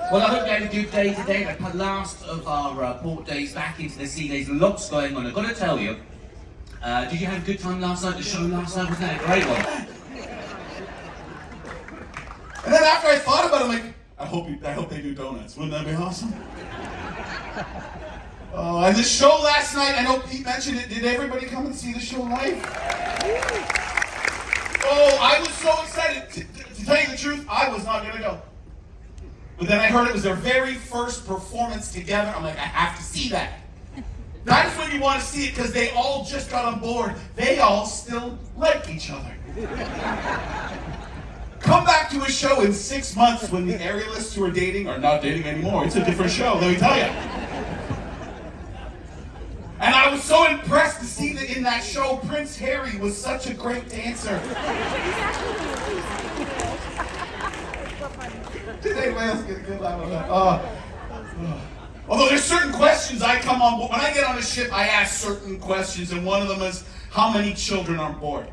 Well, I hope you had a good day today. The last of our port days back into the sea days. Lots going on. I've got to tell you, did you have a good time last night? The show last night, wasn't that a great one? And then after I thought about it, I'm like, I hope they do donuts. Wouldn't that be awesome? Oh, and the show last night, I know Pete mentioned it. Did everybody come and see the show live? Oh, I was so excited. To tell you the truth, I was not going to go. But then I heard it was their very first performance together. I'm like, I have to see that. That's when you want to see it, because they all just got on board. They all still like each other. Come back to a show in 6 months when the aerialists who are dating are not dating anymore. It's a different show, let me tell you. And I was so impressed to see that in that show, Prince Harry was such a great dancer. Did anybody else get a good laugh on that? Although there's certain questions I come on board. When I get on a ship, I ask certain questions, and one of them is, how many children are on board?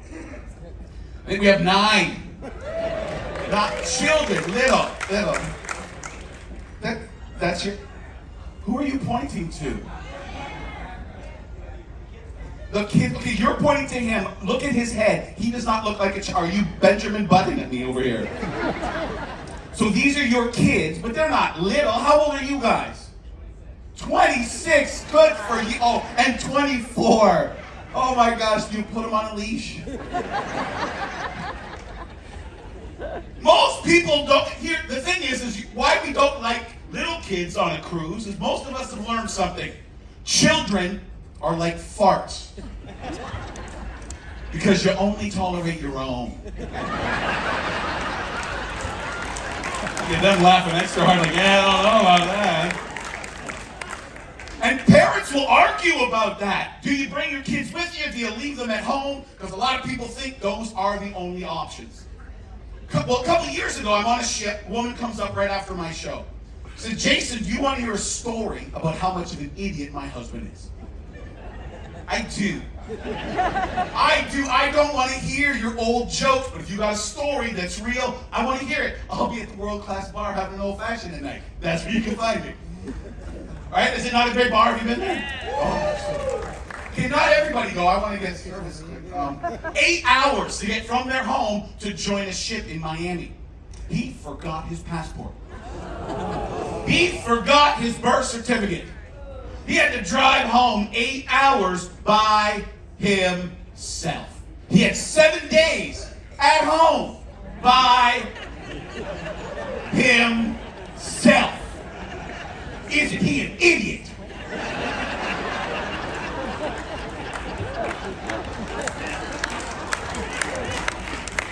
I think we have 9. Not children, little. That's your... Who are you pointing to? The kid, okay, you're pointing to him. Look at his head. He does not look like a child. Are you Benjamin Button at me over here? So these are your kids, but they're not little. How old are you guys? 26. Good for you. Oh, and 24. Oh my gosh, do you put them on a leash? Most people don't. Here, the thing is why we don't like little kids on a cruise is most of us have learned something. Children are like farts. Because you only tolerate your own. Get them laughing extra hard like, yeah, I don't know about that. And parents will argue about that. Do you bring your kids with you? Do you leave them at home? Because a lot of people think those are the only options. Well, a couple of years ago, I'm on a ship. A woman comes up right after my show. She said, Jason, do you want to hear a story about how much of an idiot my husband is? I do. I don't want to hear your old jokes, but if you got a story that's real, I want to hear it. I'll be at the world-class bar having an old-fashioned tonight. That's where you can find me. All right, is it not a great bar? Have you been there? Oh, okay, not everybody go. I want to get service. 8 hours to get from their home to join a ship in Miami. He forgot his passport. He forgot his birth certificate. He had to drive home 8 hours by himself. He had 7 days at home by himself. Isn't he an idiot?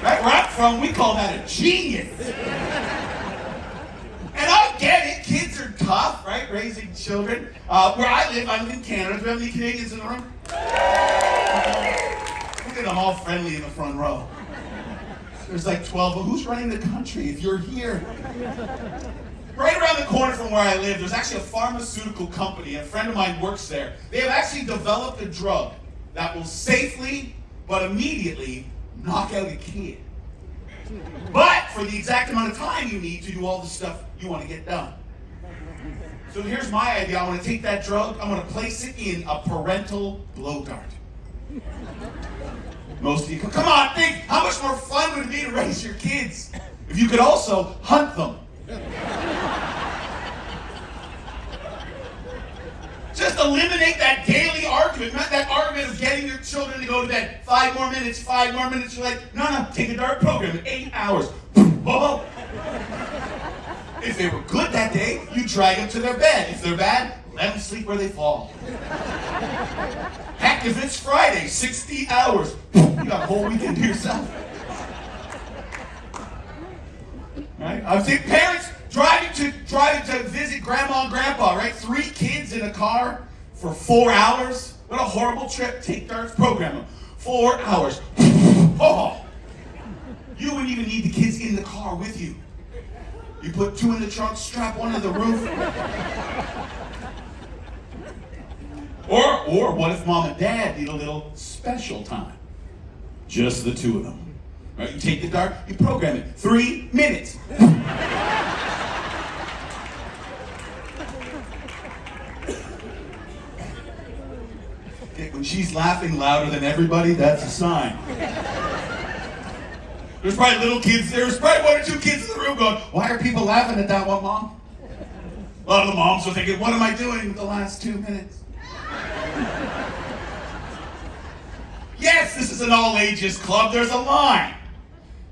Right where I'm from, we call that a genius. And I get it, kids are tough, right? Raising children. Where I live in Canada. Do we have any Canadians in the room? Look at them all friendly in the front row. There's like 12, but who's running the country if you're here? Right around the corner from where I live, there's actually a pharmaceutical company. A friend of mine works there. They have actually developed a drug that will safely, but immediately, knock out a kid. But for the exact amount of time you need to do all the stuff you want to get done. So here's my idea. I want to take that drug, I'm going to place it in a parental blow dart. Most of you, come on, think, how much more fun would it be to raise your kids if you could also hunt them? Just eliminate that daily argument, not that argument of getting your children to go to bed. 5 more minutes, 5 more minutes. You're like, no, take a dart program in 8 hours. Oh. If they were good that day, you drag them to their bed. If they're bad, let them sleep where they fall. Heck, if it's Friday, 60 hours. You got a whole weekend to yourself. Right? I've seen parents driving to visit grandma and grandpa, right? 3 kids in a car for 4 hours. What a horrible trip. Take darts, program them. 4 hours. Oh. You wouldn't even need the kids in the car with you. You put 2 in the trunk, strap 1 to the roof. Or what if mom and dad need a little special time? Just the 2 of them. Right? You take the dart, you program it. 3 minutes. When she's laughing louder than everybody, that's a sign. There's probably little kids, there's probably one or two kids in the room going, why are people laughing at that one, Mom? A lot of the moms are thinking, what am I doing with the last 2 minutes? Yes, this is an all ages club, there's a line.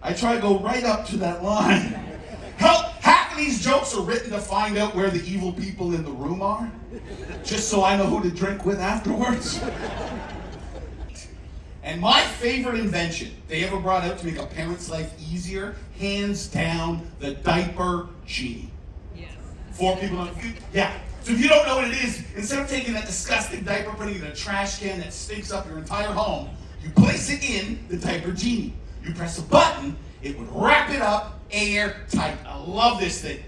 I try to go right up to that line. Half of these jokes are written to find out where the evil people in the room are, just so I know who to drink with afterwards. And my favorite invention they ever brought out to make a parent's life easier, hands down, the diaper genie. Yes. 4 people on the yeah. So if you don't know what it is, instead of taking that disgusting diaper, putting it in a trash can that stinks up your entire home, you place it in the diaper genie. You press a button, it would wrap it up airtight. I love this thing.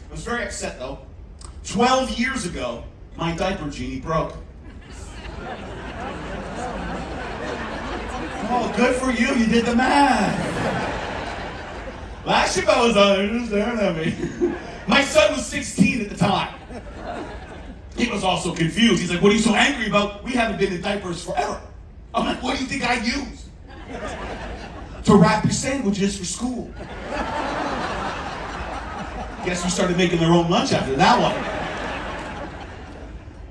I was very upset though. 12 years ago, my diaper genie broke. Oh, good for you, you did the math. Last year I was on there just staring at me. My son was 16 at the time. He was also confused. He's like, what are you so angry about? We haven't been in diapers forever. I'm like, what do you think I use? To wrap your sandwiches for school. Guess we started making their own lunch after that one.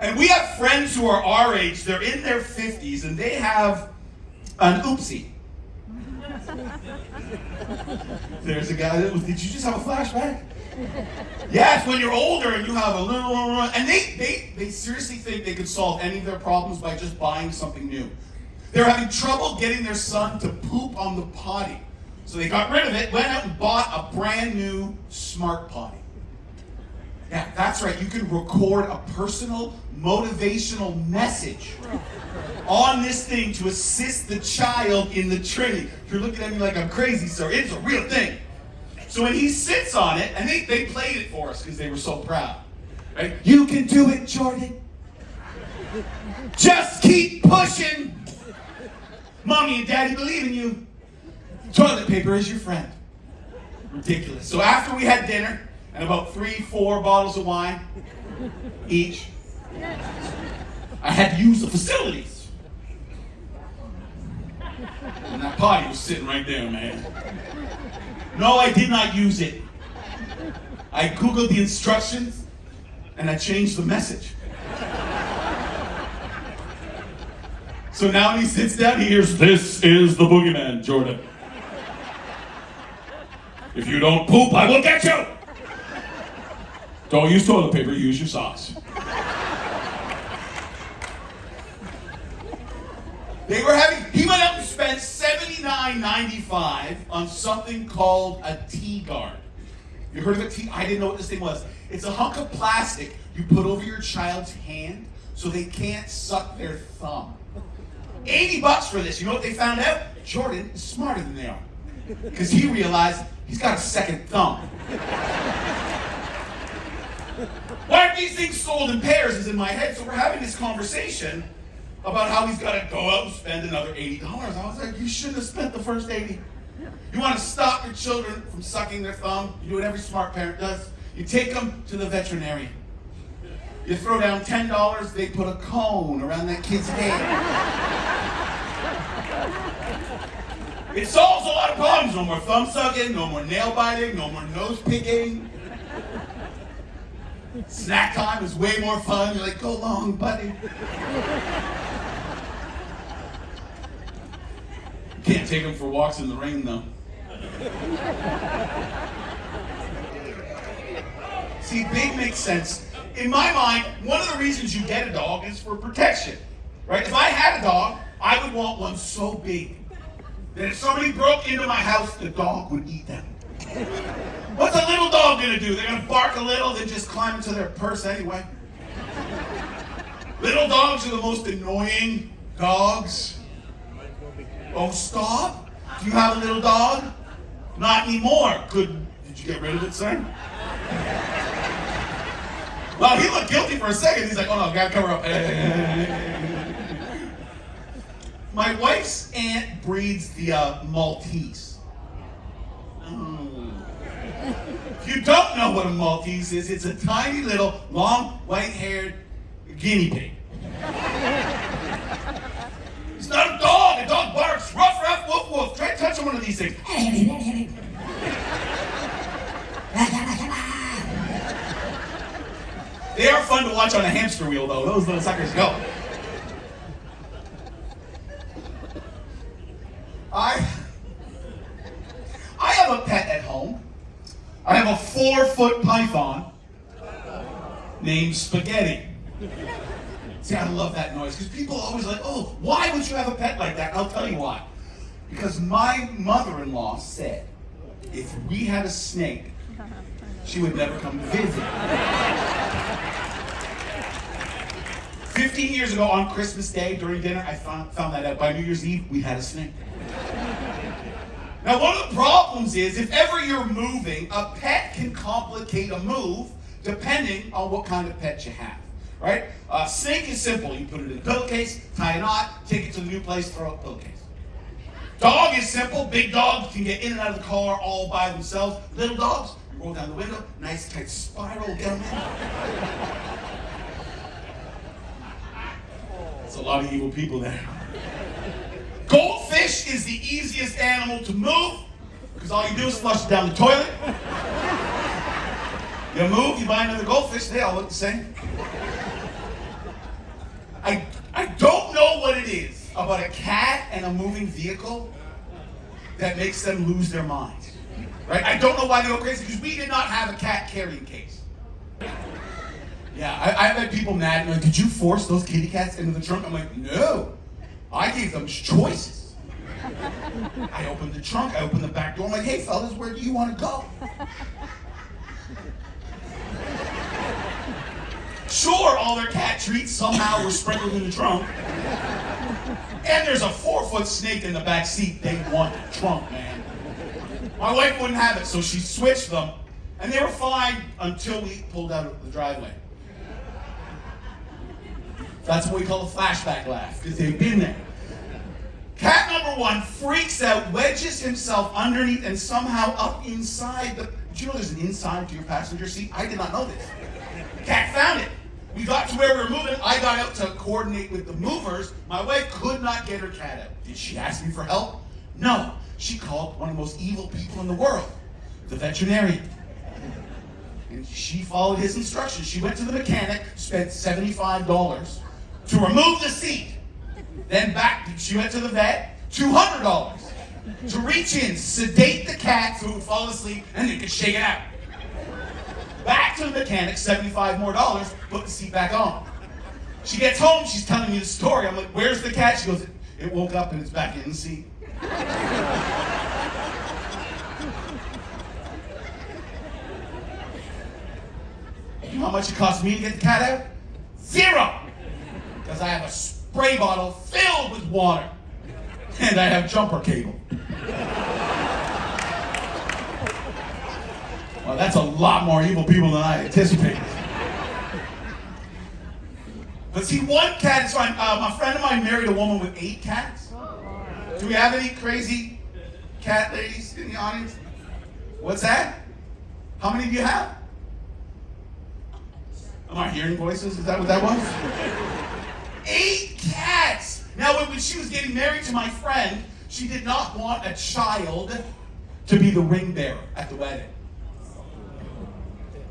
And we have friends who are our age, they're in their 50s, and they have an oopsie. There's a guy that was, did you just have a flashback? Yes, when you're older and you have a little, and they seriously think they could solve any of their problems by just buying something new. They're having trouble getting their son to poop on the potty. So they got rid of it, went out and bought a brand new smart potty. Yeah, that's right, you can record a personal motivational message on this thing to assist the child in the training. You're looking at me like I'm crazy, sir. It's a real thing. So when he sits on it, and they played it for us because they were so proud. Right? You can do it, Jordan. Just keep pushing. Mommy and Daddy believe in you. Toilet paper is your friend. Ridiculous. So after we had dinner, and about 3-4 bottles of wine each, I had to use the facilities. And that potty was sitting right there, man. No, I did not use it. I Googled the instructions, and I changed the message. So now when he sits down, he hears, "This is the boogeyman, Jordan. If you don't poop, I will get you. Don't use toilet paper, use your socks." He went out and spent $79.95 on something called a T-guard. You heard of a T? I didn't know what this thing was. It's a hunk of plastic you put over your child's hand so they can't suck their thumb. $80 for this. You know what they found out? Jordan is smarter than they are. Because he realized he's got a second thumb. Why aren't these things sold in pairs is in my head. So we're having this conversation about how he's got to go out and spend another $80. I was like, you shouldn't have spent the first $80. You want to stop your children from sucking their thumb? You do what every smart parent does. You take them to the veterinarian. You throw down $10, they put a cone around that kid's head. It solves a lot of problems. No more thumb sucking, no more nail biting, no more nose picking. Snack time is way more fun. You're like, go long, buddy. Can't take them for walks in the rain, though. See, big makes sense. In my mind, one of the reasons you get a dog is for protection, right? If I had a dog, I would want one so big that if somebody broke into my house, the dog would eat them. What's a little dog gonna do? They're gonna bark a little, then just climb into their purse anyway. Little dogs are the most annoying dogs. Oh, stop? Do you have a little dog? Not anymore. Good. Did you get rid of it, sir? Well, he looked guilty for a second. He's like, oh no, gotta cover up. My wife's aunt breeds the Maltese. If you don't know what a Maltese is, it's a tiny little, long, white-haired guinea pig. touch on one of these things. They are fun to watch on a hamster wheel, though. Those little suckers go. I have a pet at home. I have a 4-foot python named Spaghetti. See, I love that noise because people are always like, oh, why would you have a pet like that? And I'll tell you why. Because my mother-in-law said if we had a snake, she would never come to visit. 15 years ago on Christmas Day during dinner, I found that out. By New Year's Eve, we had a snake. Now, one of the problems is if ever you're moving, a pet can complicate a move depending on what kind of pet you have, right? Snake is simple. You put it in a pillowcase, tie a knot, take it to the new place, throw out the pillowcase. Dog is simple. Big dogs can get in and out of the car all by themselves. Little dogs, you roll down the window, nice tight spiral, get them in. That's a lot of evil people there. Goldfish is the easiest animal to move because all you do is flush it down the toilet. You move, you buy another goldfish, they all look the same. I don't know what it is about a cat and a moving vehicle that makes them lose their minds. Right? I don't know why they go crazy because we did not have a cat carrying case. Yeah, I've had people mad and like, did you force those kitty cats into the trunk? I'm like, no. I gave them choices. I opened the trunk, I opened the back door. I'm like, hey fellas, where do you want to go? Sure, all their cat treats somehow were sprinkled in the trunk. And there's a 4-foot snake in the back seat. They want the trunk, man. My wife wouldn't have it, so she switched them. And they were fine until we pulled out of the driveway. That's what we call a flashback laugh, because they've been there. Cat number 1 freaks out, wedges himself underneath and somehow up inside the... Did you know there's an inside to your passenger seat? I did not know this. Cat found it. We got to where we were moving. I got out to coordinate with the movers. My wife could not get her cat out. Did she ask me for help? No. She called one of the most evil people in the world, the veterinarian. And she followed his instructions. She went to the mechanic, spent $75 to remove the seat. Then back, she went to the vet, $200 to reach in, sedate the cat so it would fall asleep, and then could shake it out. Back to the mechanic, $75 more, put the seat back on. She gets home, she's telling me the story. I'm like, where's the cat? She goes, it woke up and it's back in the seat. You know how much it cost me to get the cat out? $0! Because I have a spray bottle filled with water. And I have jumper cable. Well, that's a lot more evil people than I anticipated. But see, one cat is fine. My friend of mine married a woman with 8 cats. Do we have any crazy cat ladies in the audience? What's that? How many do you have? Am I hearing voices? Is that what that was? 8 cats! Now, when she was getting married to my friend, she did not want a child to be the ring bearer at the wedding.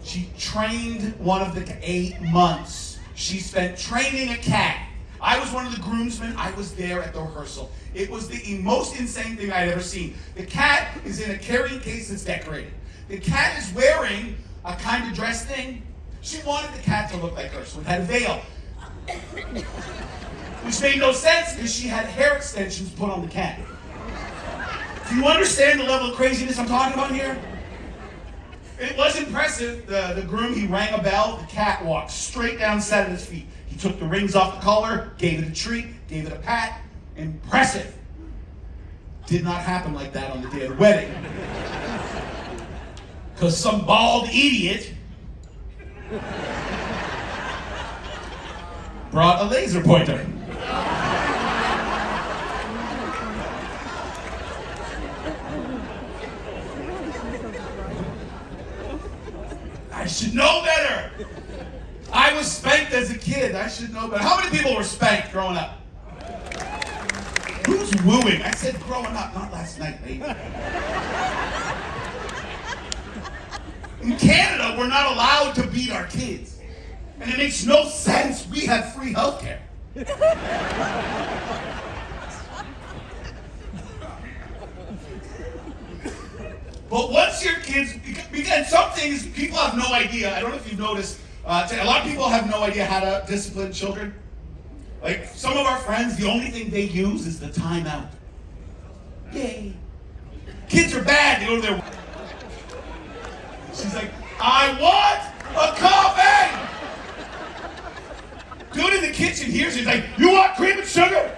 She trained one of the 8 months. She spent training a cat. I was one of the groomsmen. I was there at the rehearsal. It was the most insane thing I'd ever seen. The cat is in a carrying case that's decorated. The cat is wearing a kind of dress thing. She wanted the cat to look like her, so it had a veil. Which made no sense because she had hair extensions put on the cat. Do you understand the level of craziness I'm talking about here? It was impressive. The groom, he rang a bell. The cat walked straight down, sat at his feet. He took the rings off the collar, gave it a treat, gave it a pat. Impressive. Did not happen like that on the day of the wedding. Because some bald idiot brought a laser pointer. I should know better. I was spanked as a kid. I should know better. How many people were spanked growing up? Who's wooing? I said growing up, not last night, baby. In Canada, we're not allowed to beat our kids. And it makes no sense. We have free healthcare. But once your kids, because some things people have no idea. I don't know if you've noticed, a lot of people have no idea how to discipline children. Like some of our friends, the only thing they use is the timeout. Yay. Kids are bad, they go to their... She's like, I want a coffee! Dude in the kitchen here, she's like, you want cream and sugar?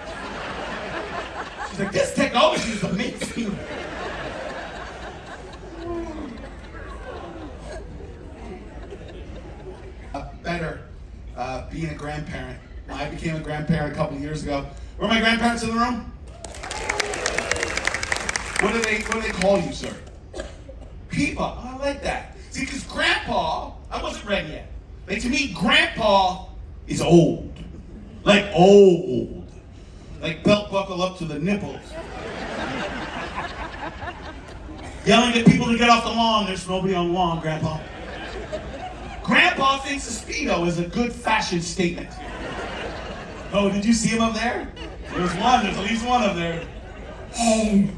She's like, this technology is amazing. Better being a grandparent. I became a grandparent a couple of years ago. Were my grandparents in the room? What do they call you, sir? Peepa. Oh, I like that. See, because grandpa, I wasn't ready yet. Like to me, grandpa is old. Like old. Like belt buckle up to the nipples. Yelling at people to get off the lawn. There's nobody on the lawn, grandpa. Grandpa thinks a Speedo is a good fashion statement. Oh, did you see him up there? There's at least one up there. Hey.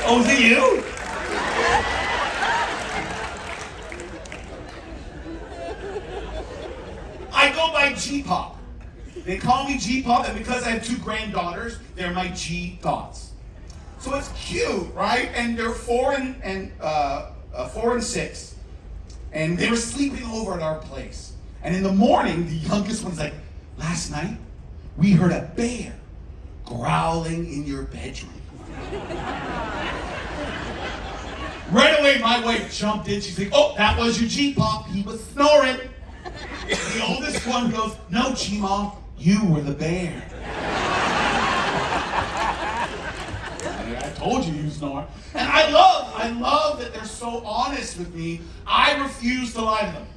Oh, is it you? I go by G-Pop. They call me G-Pop, and because I have two granddaughters, they're my G-Dots. So it's cute, right? And they're 4 and 6. And they were sleeping over at our place. And in the morning, the youngest one's like, last night, we heard a bear growling in your bedroom. Right away, my wife jumped in. She's like, oh, that was your G-Pop. He was snoring. The oldest one goes, no, G-Ma, you were the bear. I told you snore. And I love that they're so honest with me. I refuse to lie to them.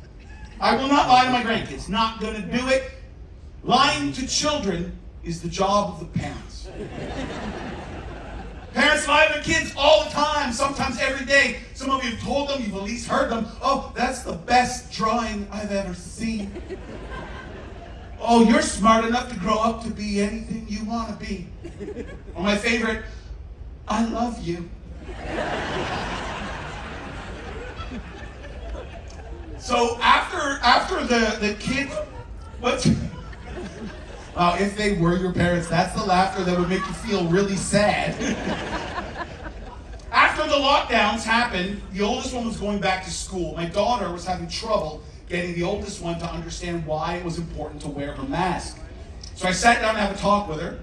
I will not lie to my grandkids. Not gonna do it. Lying to children is the job of the parents. Parents lie to their kids all the time, sometimes every day. Some of you have told them, you've at least heard them. Oh, that's the best drawing I've ever seen. Oh, you're smart enough to grow up to be anything you want to be. Or my favorite, I love you. So after the kids, if they were your parents, that's the laughter that would make you feel really sad. After the lockdowns happened, the oldest one was going back to school. My daughter was having trouble getting the oldest one to understand why it was important to wear her mask. So I sat down to have a talk with her.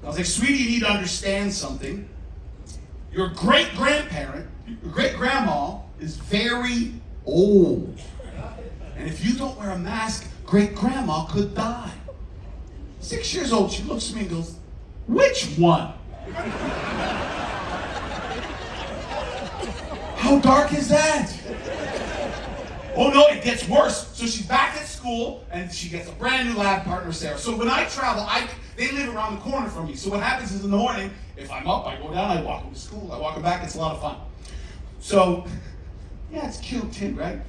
I was like, sweetie, you need to understand something. Your great-grandparent, your great-grandma is very old. And if you don't wear a mask, great-grandma could die. 6 years old, she looks at me and goes, which one? How dark is that? Oh no, it gets worse. So she's back at school and she gets a brand new lab partner, Sarah. So when I travel, they live around the corner from me. So what happens is in the morning, if I'm up, I go down, I walk them to school, I walk them back, it's a lot of fun. So, yeah, it's cute too, right?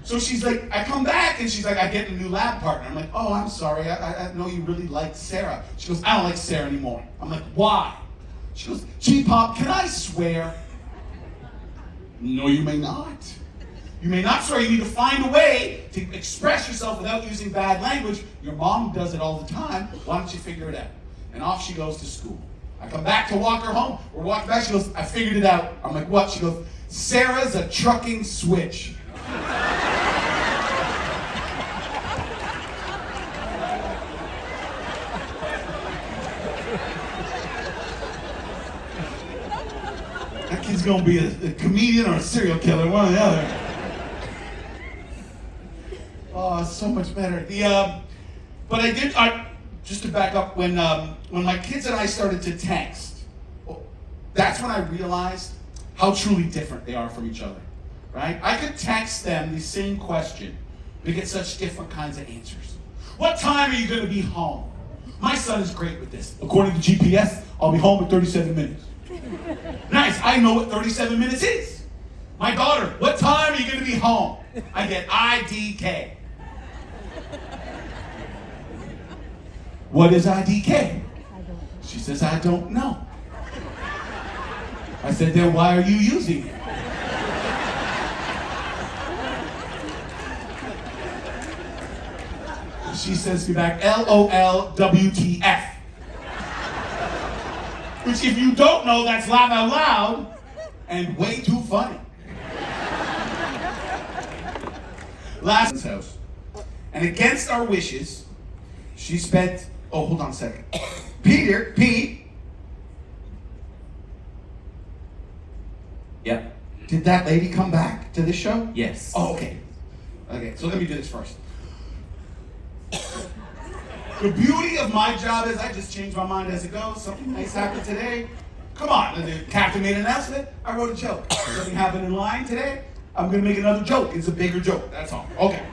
So she's like, I come back and she's like, I get a new lab partner. I'm like, oh, I'm sorry, I know you really like Sarah. She goes, I don't like Sarah anymore. I'm like, why? She goes, G-Pop, can I swear? No, you may not. You may not swear. You need to find a way to express yourself without using bad language. Your mom does it all the time. Why don't you figure it out? And off she goes to school. I come back to walk her home. We're walking back. She goes, I figured it out. I'm like, what? She goes, Sarah's a trucking switch. That kid's gonna be a comedian or a serial killer, one or the other. Oh, it's so much better. But just to back up, when my kids and I started to text, that's when I realized how truly different they are from each other, right? I could text them the same question, We get such different kinds of answers. What time are you going to be home? My son is great with this. According to GPS, I'll be home in 37 minutes. Nice, I know what 37 minutes is. My daughter, what time are you going to be home? I get IDK. What is IDK? She says, I don't know. I said, then why are you using it? She says to me back, LOL-WTF. Which, if you don't know, that's laugh out loud and way too funny. Last house. And against our wishes, she spent, oh, hold on a second. Pete. Yeah. Did that lady come back to this show? Yes. Oh, okay. Okay, so let me do this first. The beauty of my job is I just change my mind as it goes. Something nice happened today. Come on, the captain made an announcement. I wrote a joke. Something happened in line today. I'm gonna make another joke. It's a bigger joke. That's all. Okay.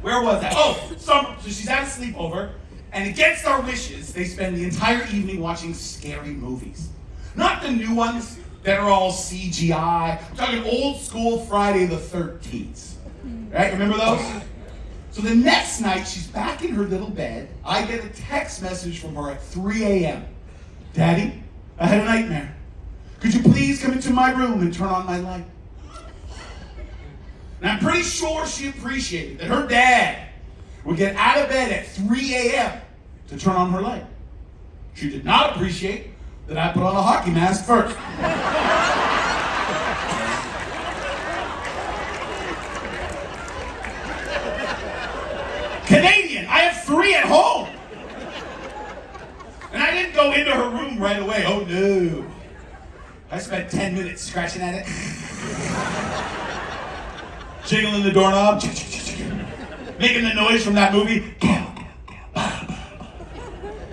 Where was that? Oh, so she's at a sleepover, and against our wishes, they spend the entire evening watching scary movies. Not the new ones that are all CGI. I'm talking old school Friday the 13th. Right? Remember those? So the next night, she's back in her little bed. I get a text message from her at 3 a.m. Daddy, I had a nightmare. Could you please come into my room and turn on my light? And I'm pretty sure she appreciated that her dad would get out of bed at 3 a.m. to turn on her light. She did not appreciate that I put on a hockey mask first. Canadian, I have 3 at home. And I didn't go into her room right away. Oh no. I spent 10 minutes scratching at it. Jiggling the doorknob. Making the noise from that movie.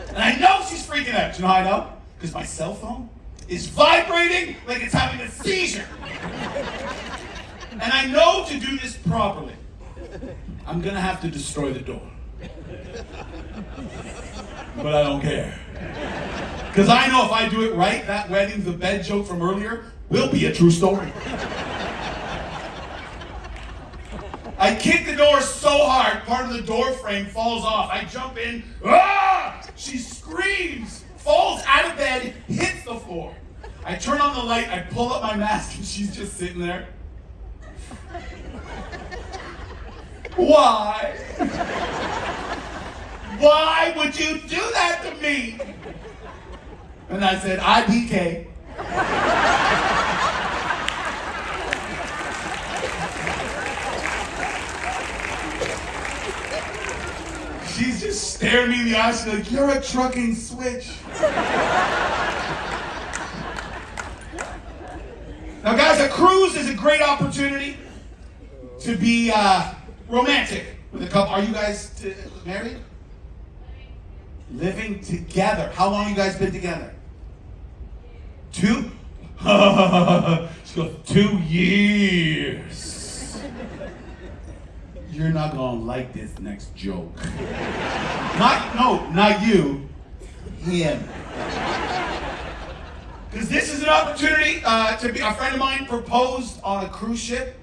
And I know she's freaking out. You know how I know? Because my cell phone is vibrating like it's having a seizure. And I know to do this properly, I'm gonna have to destroy the door. But I don't care. Because I know if I do it right, that wedding, the bed joke from earlier, will be a true story. I kick the door so hard, part of the door frame falls off. I jump in, ah! She screams, falls out of bed, hits the floor. I turn on the light, I pull up my mask, and she's just sitting there. Why? Why would you do that to me? And I said, IDK. She's just staring me in the eye. She's like, you're a trucking switch. Now, guys, a cruise is a great opportunity to be romantic with a couple. Are you guys married? Living together. How long have you guys been together? 2? She goes, 2 years. You're not gonna like this next joke. Not you. Him. Because this is an opportunity to be. A friend of mine proposed on a cruise ship.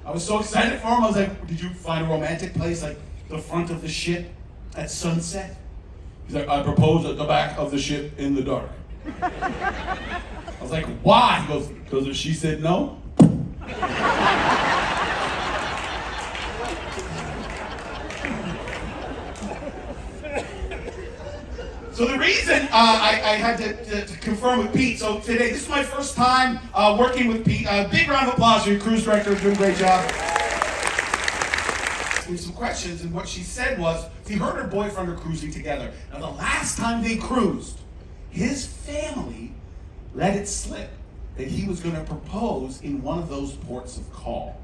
I was so excited for him. I was like, did you find a romantic place like the front of the ship at sunset? He's like, I proposed at the back of the ship in the dark. I was like, why? He goes, because if she said no. So the reason I had to confirm with Pete, so today, this is my first time working with Pete. Big round of applause for your cruise director, doing a great job. Some questions, and what she said was, see, her and her boyfriend are cruising together. Now, the last time they cruised, his family let it slip that he was going to propose in one of those ports of call.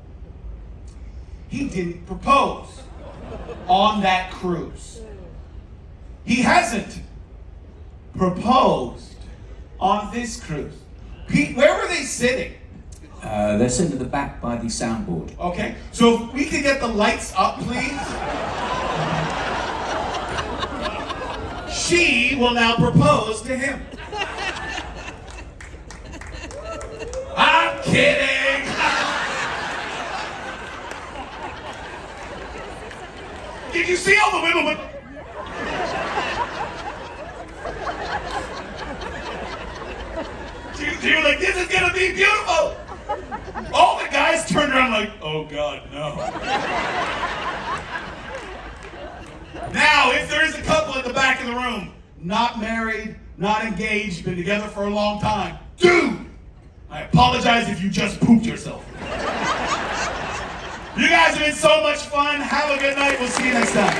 He didn't propose on that cruise. He hasn't proposed on this cruise. Pete, where were they sitting? They're sitting at the back by the soundboard. Okay, so if we could get the lights up, please. She will now propose to him. I'm kidding. Did you see all the women with... She was like, this is gonna be beautiful. All the guys turned around like, oh God, no. Now, if there is a couple at the back of the room, not married, not engaged, been together for a long time, dude, I apologize if you just pooped yourself. You guys have been so much fun. Have a good night. We'll see you next time.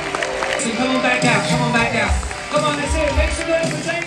So come on back out. Come on back out. Come on, that's it. Make some noise for Taylor.